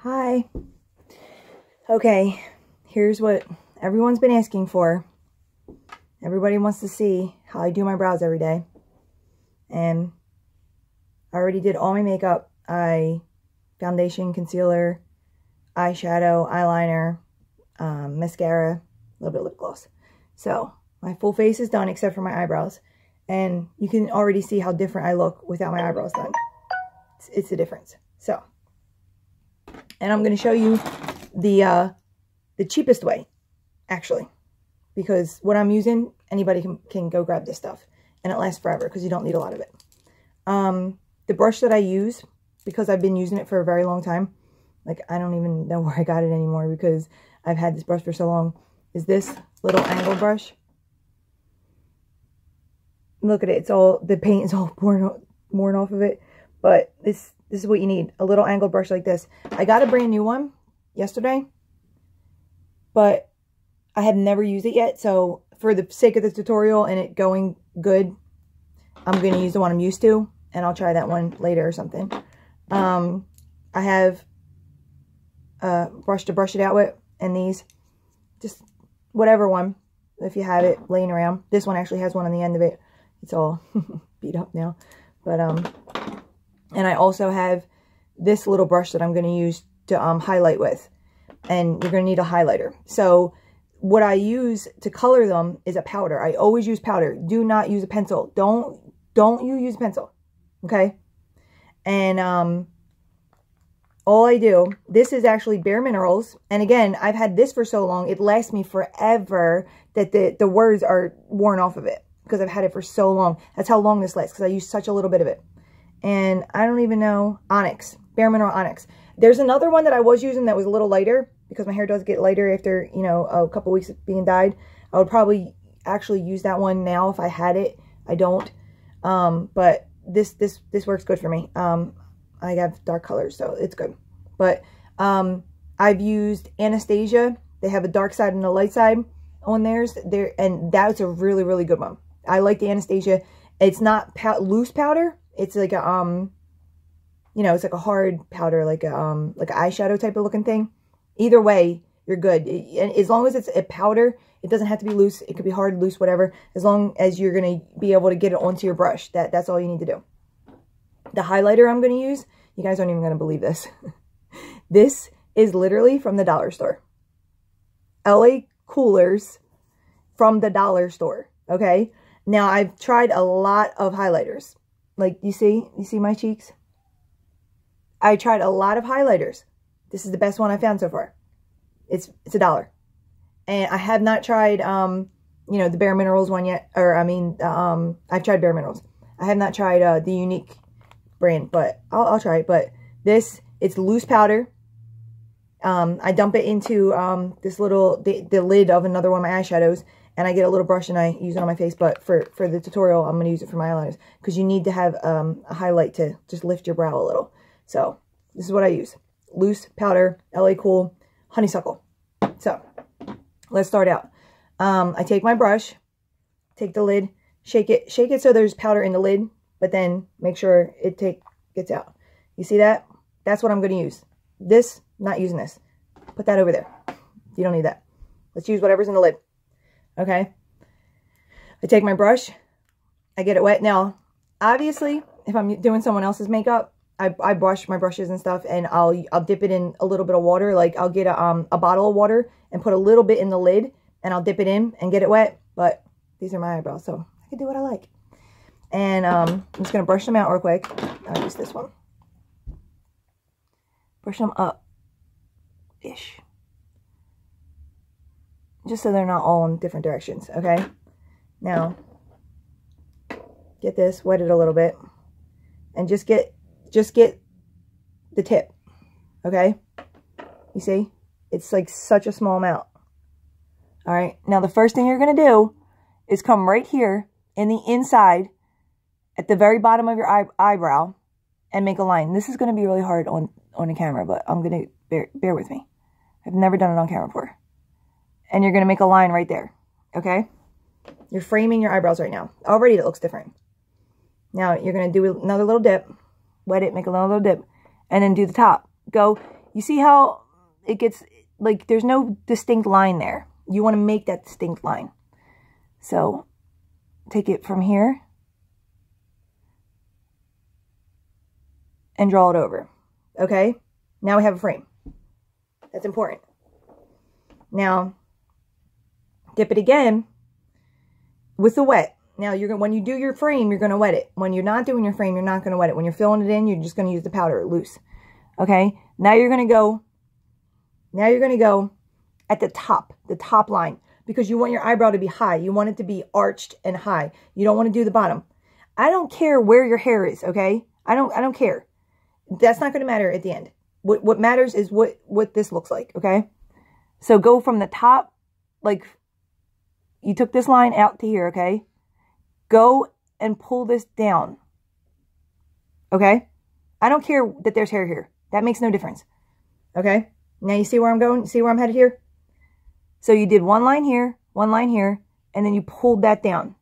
Hi. Okay, here's what everyone's been asking for. Everybody wants to see how I do my brows every day. And I already did all my makeup. Foundation, concealer, eyeshadow, eyeliner, mascara, a little bit of lip gloss. So my full face is done except for my eyebrows. And you can already see how different I look without my eyebrows done. It's the difference. So, and I'm going to show you the cheapest way, actually, because what I'm using, anybody can go grab this stuff, and it lasts forever because you don't need a lot of it. The brush that I use, because I've been using it for a very long time, like I don't even know where I got it anymore because I've had this brush for so long, is this little angle brush. Look at it, it's all, the paint is all worn off of it, but this is what you need, a little angle brush like this. I got a brand new one yesterday, but I have never used it yet, so for the sake of the tutorial and it going good, I'm going to use the one I'm used to, and I'll try that one later or something. I have a brush to brush it out with, and these, just whatever one, if you have it laying around. This one actually has one on the end of it. It's all beat up now, but and I also have this little brush that I'm going to use to highlight with, and you're going to need a highlighter. So what I use to color them is a powder. I always use powder. Do not use a pencil. Don't you use a pencil, okay? And all I do, this is actually Bare Minerals, and again, I've had this for so long, it lasts me forever that the words are worn off of it because I've had it for so long. That's how long this lasts because I use such a little bit of it. And I don't even know, Onyx, Bare Mineral Onyx. There's another one that I was using that was a little lighter because my hair does get lighter after, you know, a couple weeks of being dyed. I would probably actually use that one now if I had it. I don't. But this works good for me. I have dark colors, so it's good. But I've used Anastasia. They have a dark side and a light side on theirs. And that's a really, really good one. I like the Anastasia. It's not loose powder. It's like a you know, it's like a hard powder, like an eyeshadow type of looking thing. Either way, you're good. As long as it's a powder, it doesn't have to be loose. It could be hard, loose, whatever. As long as you're going to be able to get it onto your brush. That's all you need to do. The highlighter I'm going to use, you guys aren't even going to believe this. This is literally from the dollar store. LA Coolers from the dollar store. Okay? Now, I've tried a lot of highlighters. Like, you see my cheeks? I tried a lot of highlighters. This is the best one I found so far. It's $1. And I have not tried, you know, the Bare Minerals one yet. Or, I mean, I've tried Bare Minerals. I have not tried the Unique brand, but I'll try it. But this, it's loose powder. I dump it into this little, the lid of another one of my eyeshadows. And I get a little brush and I use it on my face. But for the tutorial, I'm going to use it for my eyeliners. Because you need to have a highlight to just lift your brow a little. So, this is what I use. Loose powder, LA Cool, honeysuckle. So, let's start out. I take my brush, take the lid, shake it so there's powder in the lid, but then make sure it gets out. You see that? That's what I'm going to use. This, not using this. Put that over there. You don't need that. Let's use whatever's in the lid. Okay? I take my brush, I get it wet. Now, obviously, if I'm doing someone else's makeup, I brush my brushes and stuff, and I'll dip it in a little bit of water. Like, I'll get a bottle of water and put a little bit in the lid, and I'll dip it in and get it wet. But these are my eyebrows, so I can do what I like. And I'm just going to brush them out real quick. I'll use this one. Brush them up-ish. Just so they're not all in different directions, okay? Now, get this, wet it a little bit, and just get the tip, okay? You see? It's like such a small amount. All right. Now, the first thing you're going to do is come right here in the inside at the very bottom of your eyebrow and make a line. This is going to be really hard on the camera, but I'm going to bear with me. I've never done it on camera before. And you're going to make a line right there, okay? You're framing your eyebrows right now. Already it looks different. Now, you're going to do another little dip. Wet it, make a little dip, and then do the top. Go You see how it gets, like, there's no distinct line there. You want to make that distinct line. So take it from here and draw it over. Okay? Now we have a frame. That's important. Now, dip it again with the wet. Now, when you do your frame, you're going to wet it. When you're not doing your frame, you're not going to wet it. When you're filling it in, you're just going to use the powder loose. Okay? Now you're going to go at the top line, because you want your eyebrow to be high. You want it to be arched and high. You don't want to do the bottom. I don't care where your hair is, okay? I don't care. That's not going to matter at the end. What matters is what this looks like, okay? So go from the top, like you took this line out to here, okay? Go and pull this down, okay? I don't care that there's hair here. That makes no difference, okay? Now you see where I'm going? See where I'm headed here? So you did one line here, and then you pulled that down.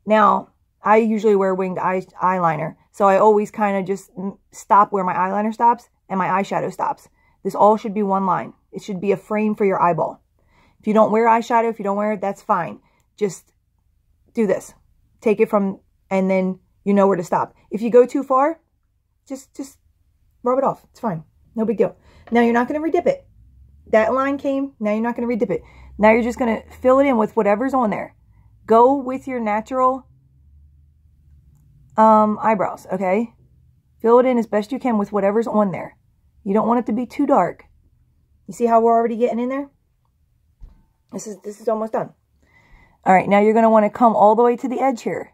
Now, I usually wear winged eyeliner, so I always kind of just stop where my eyeliner stops and my eyeshadow stops. This all should be one line. It should be a frame for your eyeball. If you don't wear eyeshadow, if you don't wear it, that's fine. Just do this. Take it from, and then you know where to stop. If you go too far, just rub it off. It's fine. No big deal. Now you're not going to redip it. That line came. Now you're not going to redip it. Now you're just going to fill it in with whatever's on there. Go with your natural eyebrows, okay? Fill it in as best you can with whatever's on there. You don't want it to be too dark. You see how we're already getting in there? This is almost done. All right, now you're going to want to come all the way to the edge here.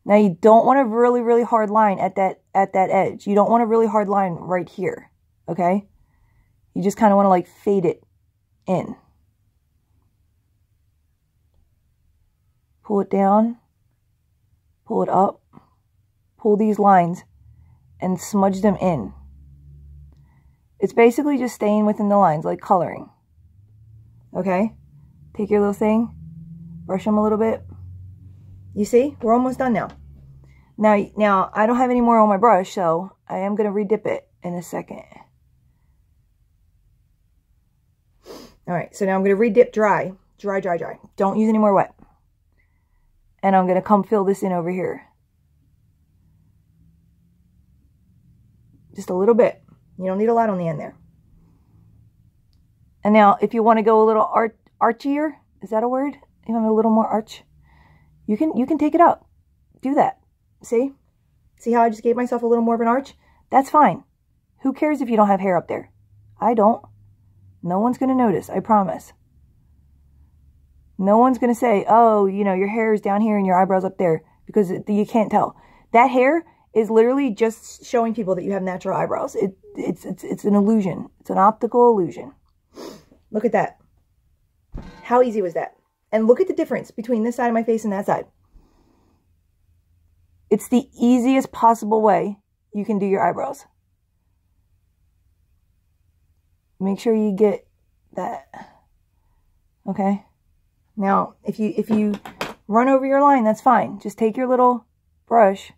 Now you don't want a really, really hard line at that edge. You don't want a really hard line right here, okay? You just kind of want to like fade it in. Pull it down, pull it up, pull these lines and smudge them in. It's basically just staying within the lines, like coloring. Okay? Take your little thing, brush them a little bit. You see? We're almost done now. Now, I don't have any more on my brush, so I am going to redip it in a second. Alright, so now I'm going to redip dry. Dry. Don't use any more wet. And I'm going to come fill this in over here. Just a little bit. You don't need a lot on the end there. And now, if you want to go a little archier, is that a word? You want a little more arch? You can take it up. Do that. See? See how I just gave myself a little more of an arch? That's fine. Who cares if you don't have hair up there? I don't. No one's going to notice, I promise. No one's going to say, oh, you know, your hair is down here and your eyebrows up there, because you can't tell. That hair is literally just showing people that you have natural eyebrows. It's an illusion. It's an optical illusion. Look at that. How easy was that? And look at the difference between this side of my face and that side. It's the easiest possible way you can do your eyebrows. Make sure you get that. Okay? Now, if you run over your line, that's fine. Just take your little brush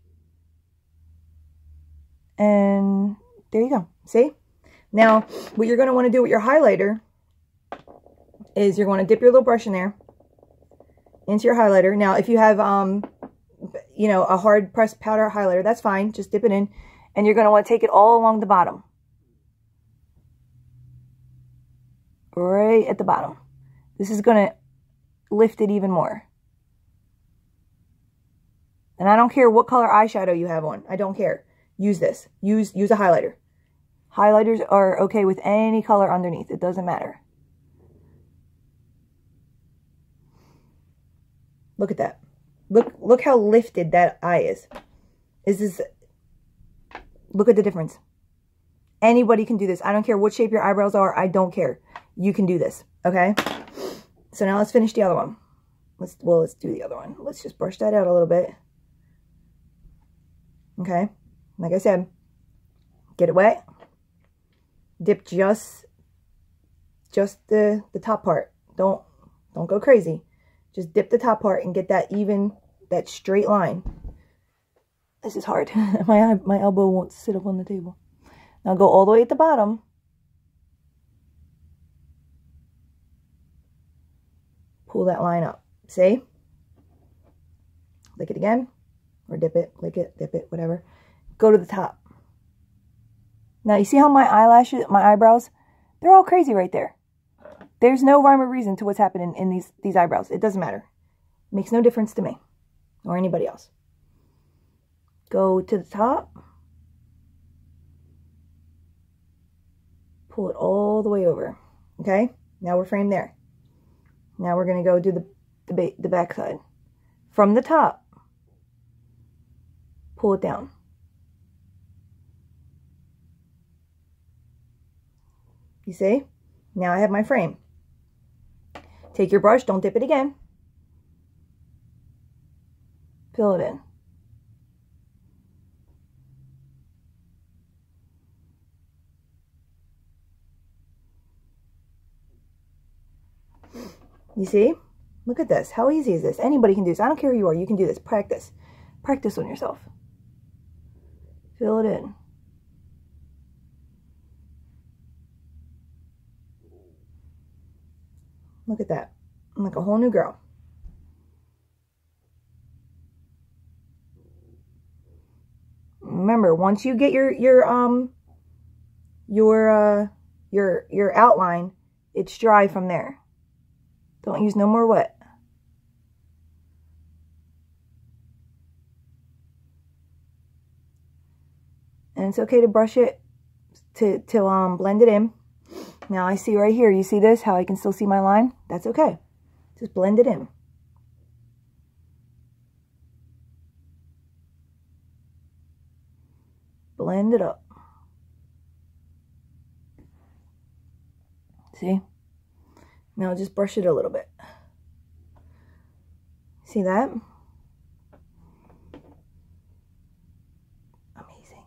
and there you go. See? Now, what you're going to want to do with your highlighter is you're going to dip your little brush in there into your highlighter. Now, if you have, you know, a hard pressed powder highlighter, that's fine. Just dip it in. And you're going to want to take it all along the bottom. Right at the bottom. This is going to lift it even more. And I don't care what color eyeshadow you have on. I don't care. Use this. Use a highlighter. Highlighters are okay with any color underneath. It doesn't matter. Look at that. Look how lifted that eye is. Look at the difference. Anybody can do this. I don't care what shape your eyebrows are. I don't care. You can do this. Okay? So now let's finish the other one. Let's do the other one. Let's just brush that out a little bit. Okay? Like I said, get it wet. Dip just the top part. Don't go crazy. Just dip the top part and get that even, that straight line. This is hard. My elbow won't sit up on the table. Now go all the way at the bottom pull that line up. See? Lick it again, or dip it, lick it, dip it, whatever. Go to the top. Now, you see how my eyelashes, my eyebrows, they're all crazy right there. There's no rhyme or reason to what's happening in these eyebrows. It doesn't matter. It makes no difference to me or anybody else. Go to the top. Pull it all the way over. Okay? Now we're framed there. Now we're going to go do the back side. From the top, pull it down. You see? Now I have my frame. Take your brush, don't dip it again. Fill it in. You see? Look at this. How easy is this? Anybody can do this. I don't care who you are. You can do this. Practice. Practice on yourself. Fill it in. Look at that. I'm like a whole new girl. Remember, once you get your outline, it's dry from there. Don't use no more wet. And it's okay to brush it to blend it in. Now I see right here, you see this, how I can still see my line? That's okay. Just blend it in. Blend it up. See? Now just brush it a little bit. See that? Amazing.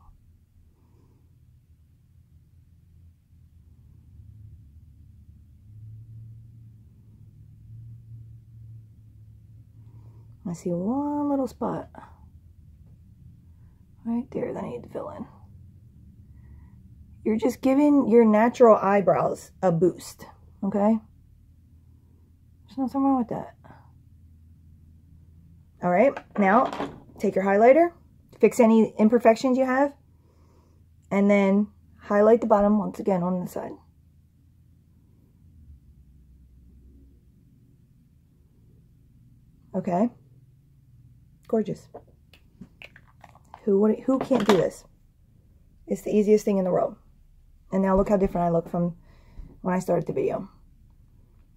I see one little spot right there that I need to fill in. You're just giving your natural eyebrows a boost, okay? There's nothing wrong with that. All right, now take your highlighter, fix any imperfections you have, and then highlight the bottom once again on the side. Okay, gorgeous. Who can't do this? It's the easiest thing in the world. And now look how different I look from when I started the video.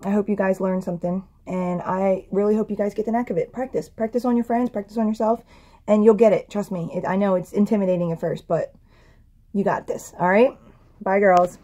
I hope you guys learned something, and I really hope you guys get the knack of it. Practice. Practice on your friends, practice on yourself, and you'll get it. Trust me. I know it's intimidating at first, but you got this. All right? Bye, girls.